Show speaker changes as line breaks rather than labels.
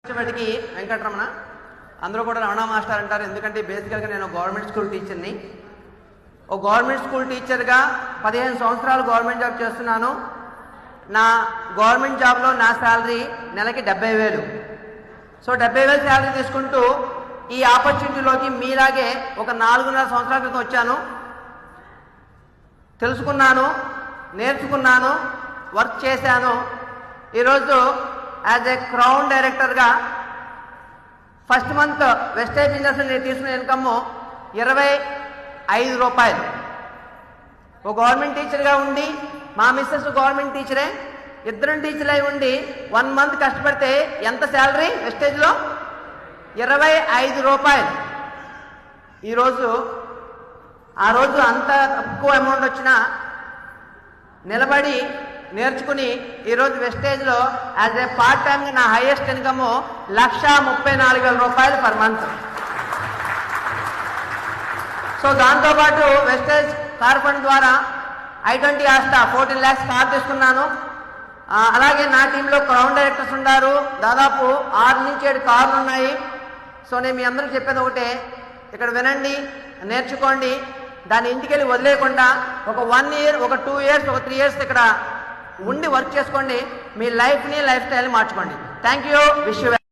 వచ్చేటికి వెంకటరమణ అందరూ కూడా రమణ మాస్టర్ అంటారు. ఎందుకంటే బేసికల్గా నేను గవర్నమెంట్ స్కూల్ టీచర్ని. ఓ గవర్నమెంట్ స్కూల్ టీచర్గా 15 సంవత్సరాలు గవర్నమెంట్ జాబ్ చేస్తున్నాను. నా గవర్నమెంట్ జాబ్లో నా శాలరీ నెలకి 70,000. సో 70,000 శాలరీ తీసుకుంటూ ఈ ఆపర్చునిటీలోకి మీలాగే ఒక 4.5 సంవత్సరాల క్రితం వచ్చాను. తెలుసుకున్నాను, నేర్చుకున్నాను, వర్క్ చేశాను. ఈరోజు యాజ్ ఏ క్రౌన్ డైరెక్టర్గా ఫస్ట్ మంత్ వెస్టేజ్ బిజినెస్ నేను తీసుకున్న ఇన్కమ్ 25 రూపాయలు. ఒక గవర్నమెంట్ టీచర్గా ఉండి మా మిస్సెస్ గవర్నమెంట్ టీచరే, ఇద్దరం టీచర్లు అయి ఉండి 1 మంత్ కష్టపడితే ఎంత శాలరీ వెస్టేజ్లో 25 రూపాయలు. ఈరోజు ఆ రోజు అంత తక్కువ అమౌంట్ వచ్చినా నిలబడి నేర్చుకుని ఈరోజు వెస్టేజ్లో యాజ్ ఏ పార్ట్ టైమ్గా నా హైయెస్ట్ ఇన్కమ్ 1,34,000 రూపాయలు పర్ మంత్. సో దాంతోపాటు వెస్టేజ్ కార్ ఫండ్ ద్వారా I-20 ఆస్తా 14 lakhs కార్ తీసుకున్నాను. అలాగే నా టీంలో క్రౌన్ డైరెక్టర్స్ ఉన్నారు. దాదాపు 6 నుంచి 7 కార్లు ఉన్నాయి. సో నేను మీ అందరికీ చెప్పేది ఒకటే, ఇక్కడ వినండి, నేర్చుకోండి, దాన్ని ఇంటికి వెళ్ళి వదిలేయకుండా ఒక 1 year, ఒక 2 years, ఒక 3 years ఇక్కడ ఉండి వర్క్ చేసుకోండి. మీ లైఫ్ని, లైఫ్ స్టైల్ని మార్చుకోండి. Thank you. Wish you.